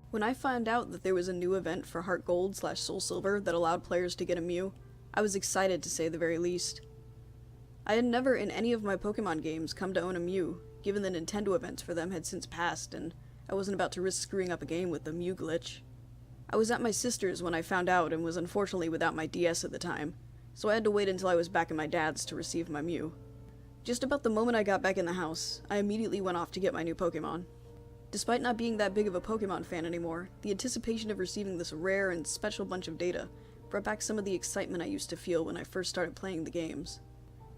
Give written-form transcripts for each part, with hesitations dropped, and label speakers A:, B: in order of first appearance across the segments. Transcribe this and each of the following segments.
A: When I found out that there was a new event for Heart Gold/Soul Silver that allowed players to get a Mew, I was excited to say the very least. I had never in any of my Pokemon games come to own a Mew, given the Nintendo events for them had since passed, and I wasn't about to risk screwing up a game with the Mew glitch. I was at my sister's when I found out and was unfortunately without my DS at the time, so I had to wait until I was back at my dad's to receive my Mew. Just about the moment I got back in the house, I immediately went off to get my new Pokemon. Despite not being that big of a Pokemon fan anymore, the anticipation of receiving this rare and special bunch of data brought back some of the excitement I used to feel when I first started playing the games.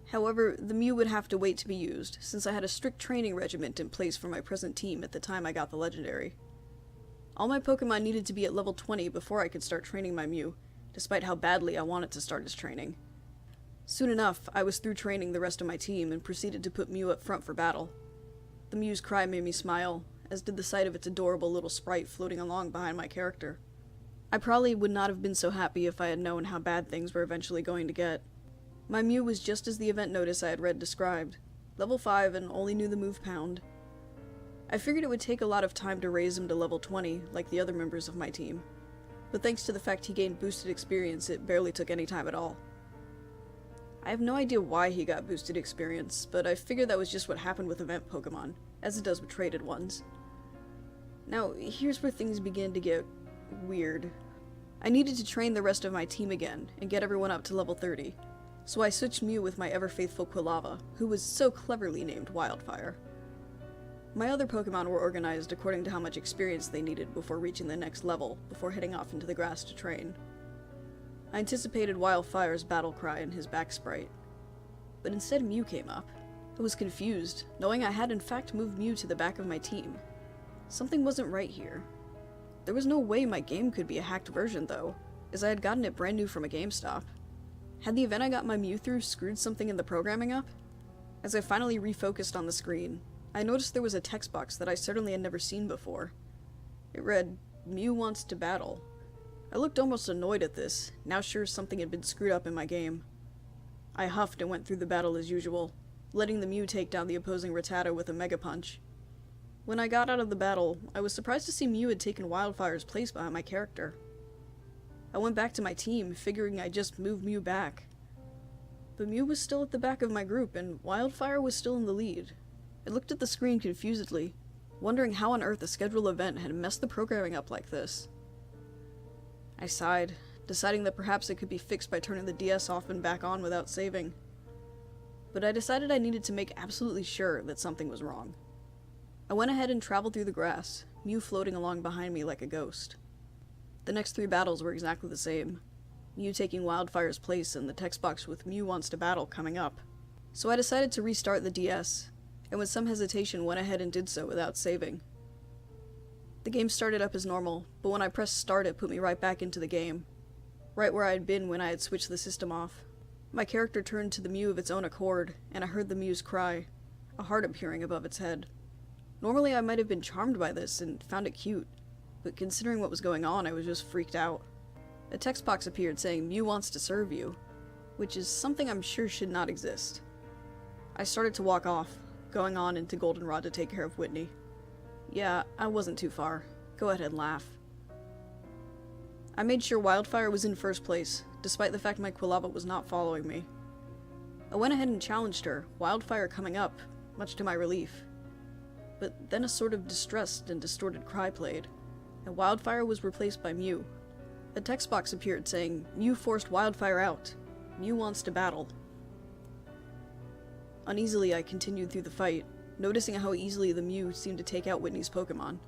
A: However, the Mew would have to wait to be used, since I had a strict training regimen in place for my present team at the time I got the Legendary. All my Pokemon needed to be at level 20 before I could start training my Mew, despite how badly I wanted to start his training. Soon enough, I was through training the rest of my team and proceeded to put Mew up front for battle. The Mew's cry made me smile, as did the sight of its adorable little sprite floating along behind my character. I probably would not have been so happy if I had known how bad things were eventually going to get. My Mew was just as the event notice I had read described, level 5 and only knew the move Pound. I figured it would take a lot of time to raise him to level 20, like the other members of my team, but thanks to the fact he gained boosted experience, it barely took any time at all. I have no idea why he got boosted experience, but I figured that was just what happened with event Pokemon, as it does with traded ones. Now, here's where things begin to get weird. I needed to train the rest of my team again, and get everyone up to level 30, so I switched Mew with my ever-faithful Quilava, who was so cleverly named Wildfire. My other Pokemon were organized according to how much experience they needed before reaching the next level, before heading off into the grass to train. I anticipated Wildfire's battle cry and his back sprite, but instead Mew came up. I was confused, knowing I had in fact moved Mew to the back of my team. Something wasn't right here. There was no way my game could be a hacked version though, as I had gotten it brand new from a GameStop. Had the event I got my Mew through screwed something in the programming up? As I finally refocused on the screen, I noticed there was a text box that I certainly had never seen before. It read, "Mew wants to battle." I looked almost annoyed at this, now sure something had been screwed up in my game. I huffed and went through the battle as usual, letting the Mew take down the opposing Rattata with a Mega Punch. When I got out of the battle, I was surprised to see Mew had taken Wildfire's place behind my character. I went back to my team, figuring I'd just move Mew back. But Mew was still at the back of my group, and Wildfire was still in the lead. I looked at the screen confusedly, wondering how on earth a scheduled event had messed the programming up like this. I sighed, deciding that perhaps it could be fixed by turning the DS off and back on without saving. But I decided I needed to make absolutely sure that something was wrong. I went ahead and traveled through the grass, Mew floating along behind me like a ghost. The next 3 battles were exactly the same, Mew taking Wildfire's place and the text box with "Mew wants to battle" coming up. So I decided to restart the DS, and with some hesitation went ahead and did so without saving. The game started up as normal, but when I pressed start it put me right back into the game, right where I had been when I had switched the system off. My character turned to the Mew of its own accord, and I heard the Mew's cry, a heart appearing above its head. Normally I might have been charmed by this and found it cute, but considering what was going on I was just freaked out. A text box appeared saying "Mew wants to serve you," which is something I'm sure should not exist. I started to walk off, going on into Goldenrod to take care of Whitney. Yeah, I wasn't too far. Go ahead and laugh. I made sure Wildfire was in first place, despite the fact my Quilava was not following me. I went ahead and challenged her, Wildfire coming up, much to my relief. But then a sort of distressed and distorted cry played, and Wildfire was replaced by Mew. A text box appeared saying, "Mew forced Wildfire out. Mew wants to battle." Uneasily I continued through the fight, noticing how easily the Mew seemed to take out Whitney's Pokemon.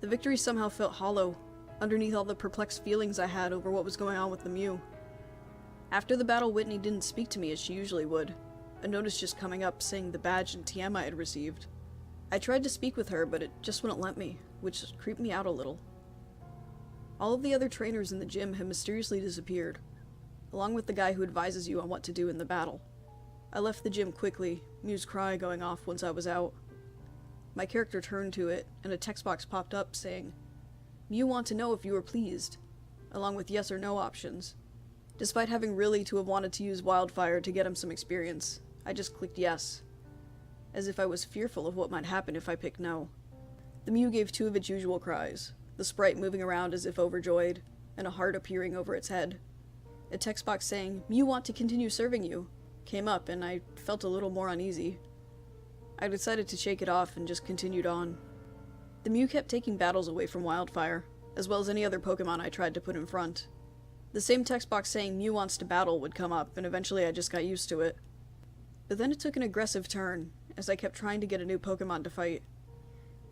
A: The victory somehow felt hollow, underneath all the perplexed feelings I had over what was going on with the Mew. After the battle, Whitney didn't speak to me as she usually would, a notice just coming up saying the badge and TM I had received. I tried to speak with her, but it just wouldn't let me, which creeped me out a little. All of the other trainers in the gym had mysteriously disappeared, along with the guy who advises you on what to do in the battle. I left the gym quickly, Mew's cry going off once I was out. My character turned to it, and a text box popped up saying, "Mew want to know if you were pleased," along with yes or no options. Despite having really to have wanted to use Wildfire to get him some experience, I just clicked yes, as if I was fearful of what might happen if I picked no. The Mew gave 2 of its usual cries, the sprite moving around as if overjoyed, and a heart appearing over its head. A text box saying, "Mew want to continue serving you," came up, and I felt a little more uneasy. I decided to shake it off and just continued on. The Mew kept taking battles away from Wildfire, as well as any other Pokemon I tried to put in front. The same text box saying Mew wants to battle would come up, and eventually I just got used to it. But then it took an aggressive turn, as I kept trying to get a new Pokemon to fight.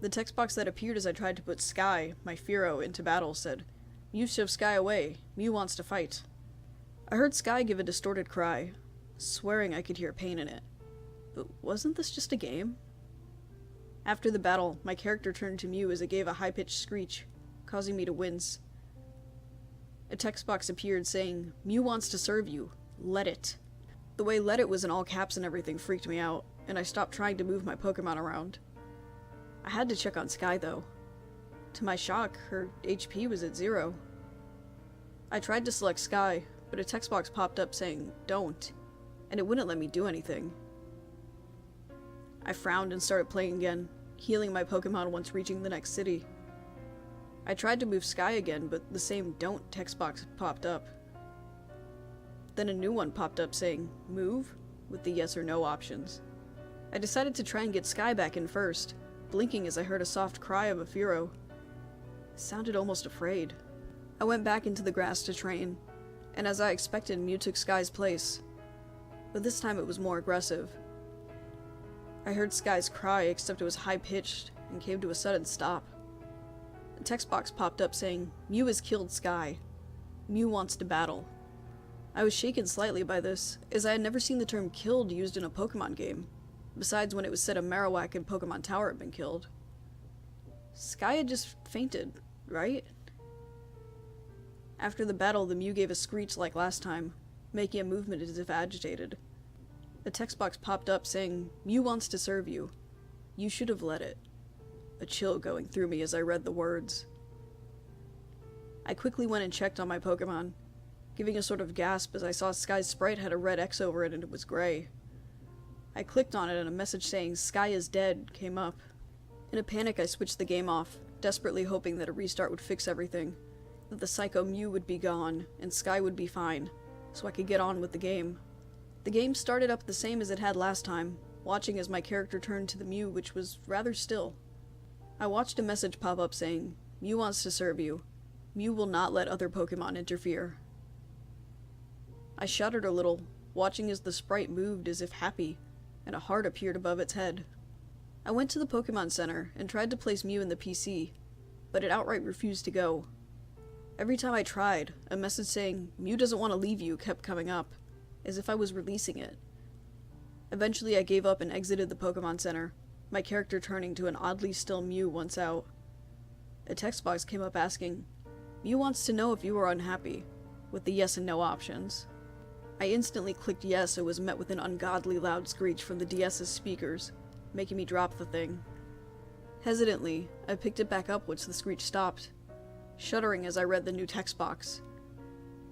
A: The text box that appeared as I tried to put Sky, my Fearow, into battle said, "Mew shove Sky away. Mew wants to fight." I heard Sky give a distorted cry, swearing I could hear pain in it. But wasn't this just a game? After the battle, my character turned to Mew as it gave a high-pitched screech, causing me to wince. A text box appeared saying, "Mew wants to serve you. Let it." The way "let it" was in all caps and everything freaked me out, and I stopped trying to move my Pokemon around. I had to check on Sky, though. To my shock, her HP was at 0. I tried to select Sky, but a text box popped up saying, "Don't," and it wouldn't let me do anything. I frowned and started playing again, healing my Pokemon once reaching the next city. I tried to move Sky again, but the same "don't" text box popped up. Then a new one popped up saying, "Move?" with the yes or no options. I decided to try and get Sky back in first, blinking as I heard a soft cry of a Fearow. It sounded almost afraid. I went back into the grass to train, and as I expected, Mew took Sky's place. But this time it was more aggressive. I heard Sky's cry, except it was high-pitched and came to a sudden stop. A text box popped up saying, "Mew has killed Sky. Mew wants to battle." I was shaken slightly by this, as I had never seen the term "killed" used in a Pokemon game, besides when it was said a Marowak in Pokemon Tower had been killed. Sky had just fainted, right? After the battle, the Mew gave a screech like last time, making a movement as if agitated. A text box popped up saying, "Mew wants to serve you. You should have let it." A chill going through me as I read the words. I quickly went and checked on my Pokemon, giving a sort of gasp as I saw Sky's sprite had a red X over it and it was gray. I clicked on it and a message saying, "Sky is dead," came up. In a panic, I switched the game off, desperately hoping that a restart would fix everything, that the Psycho Mew would be gone, and Sky would be fine, so I could get on with the game. The game started up the same as it had last time, watching as my character turned to the Mew, which was rather still. I watched a message pop up saying, "Mew wants to serve you. Mew will not let other Pokemon interfere." I shuddered a little, watching as the sprite moved as if happy, and a heart appeared above its head. I went to the Pokemon Center and tried to place Mew in the PC, but it outright refused to go. Every time I tried, a message saying, "Mew doesn't want to leave you," kept coming up, as if I was releasing it. Eventually I gave up and exited the Pokemon Center, my character turning to an oddly still Mew once out. A text box came up asking, "Mew wants to know if you are unhappy," with the yes and no options. I instantly clicked yes and was met with an ungodly loud screech from the DS's speakers, making me drop the thing. Hesitantly, I picked it back up once the screech stopped, shuddering as I read the new text box.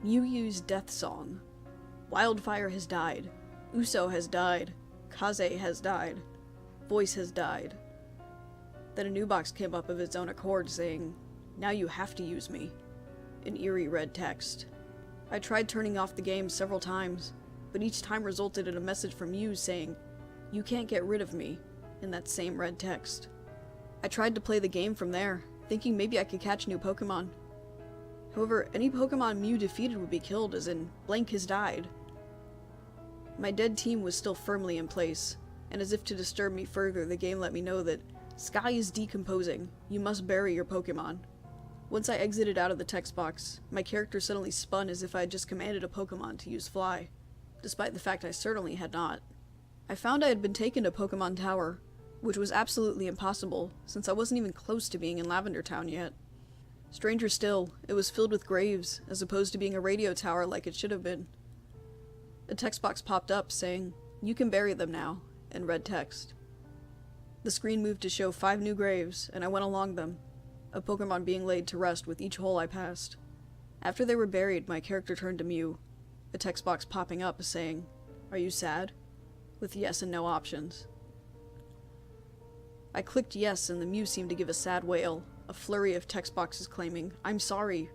A: Mew used Death Song. Wildfire has died. Uso has died. Kaze has died. Voice has died. Then a new box came up of its own accord saying, "Now you have to use me," in eerie red text. I tried turning off the game several times, but each time resulted in a message from Mew saying, "You can't get rid of me," in that same red text. I tried to play the game from there, thinking maybe I could catch new Pokemon. However, any Pokemon Mew defeated would be killed, as in, blank has died. My dead team was still firmly in place, and as if to disturb me further, the game let me know that Sky is decomposing. You must bury your Pokemon. Once I exited out of the text box, my character suddenly spun as if I had just commanded a Pokemon to use Fly, despite the fact I certainly had not. I found I had been taken to Pokemon Tower, which was absolutely impossible, since I wasn't even close to being in Lavender Town yet. Stranger still, it was filled with graves, as opposed to being a radio tower like it should have been. A text box popped up saying, "You can bury them now," in red text. The screen moved to show 5 new graves, and I went along them, a Pokemon being laid to rest with each hole I passed. After they were buried, my character turned to Mew, a text box popping up saying, "Are you sad?" with yes and no options. I clicked yes, and the Mew seemed to give a sad wail, a flurry of text boxes claiming, "I'm sorry,"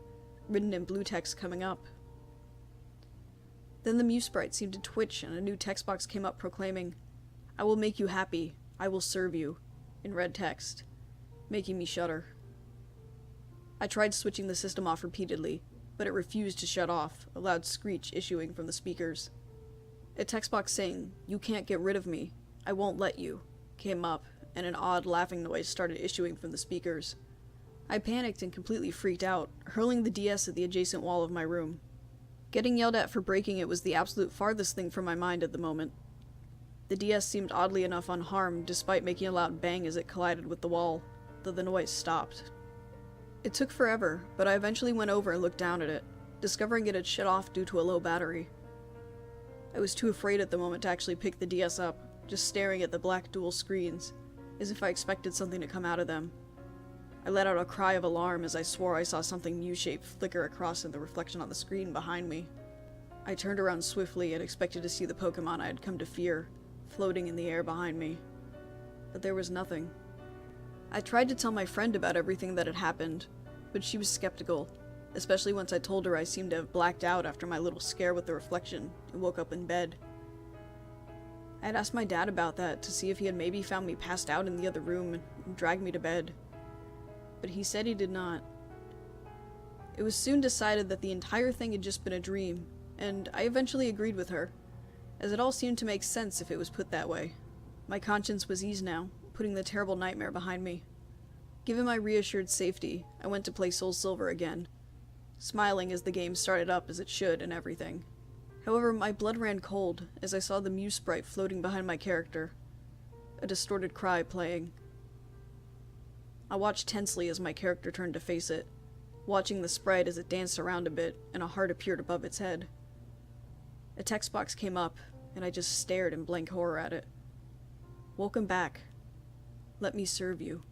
A: written in blue text coming up. Then the Mew sprite seemed to twitch and a new text box came up proclaiming, "I will make you happy. I will serve you," in red text, making me shudder. I tried switching the system off repeatedly, but it refused to shut off, a loud screech issuing from the speakers. A text box saying, "You can't get rid of me. I won't let you," came up, and an odd laughing noise started issuing from the speakers. I panicked and completely freaked out, hurling the DS at the adjacent wall of my room. Getting yelled at for breaking it was the absolute farthest thing from my mind at the moment. The DS seemed oddly enough unharmed despite making a loud bang as it collided with the wall, though the noise stopped. It took forever, but I eventually went over and looked down at it, discovering it had shut off due to a low battery. I was too afraid at the moment to actually pick the DS up, just staring at the black dual screens, as if I expected something to come out of them. I let out a cry of alarm as I swore I saw something Mew-shaped flicker across in the reflection on the screen behind me. I turned around swiftly and expected to see the Pokemon I had come to fear, floating in the air behind me. But there was nothing. I tried to tell my friend about everything that had happened, but she was skeptical, especially once I told her I seemed to have blacked out after my little scare with the reflection and woke up in bed. I had asked my dad about that to see if he had maybe found me passed out in the other room and dragged me to bed, but he said he did not. It was soon decided that the entire thing had just been a dream, and I eventually agreed with her, as it all seemed to make sense if it was put that way. My conscience was eased now, putting the terrible nightmare behind me. Given my reassured safety, I went to play Soul Silver again, smiling as the game started up as it should and everything. However, my blood ran cold as I saw the Mew sprite floating behind my character, a distorted cry playing. I watched tensely as my character turned to face it, watching the sprite as it danced around a bit and a heart appeared above its head. A text box came up, and I just stared in blank horror at it. "Welcome back. Let me serve you."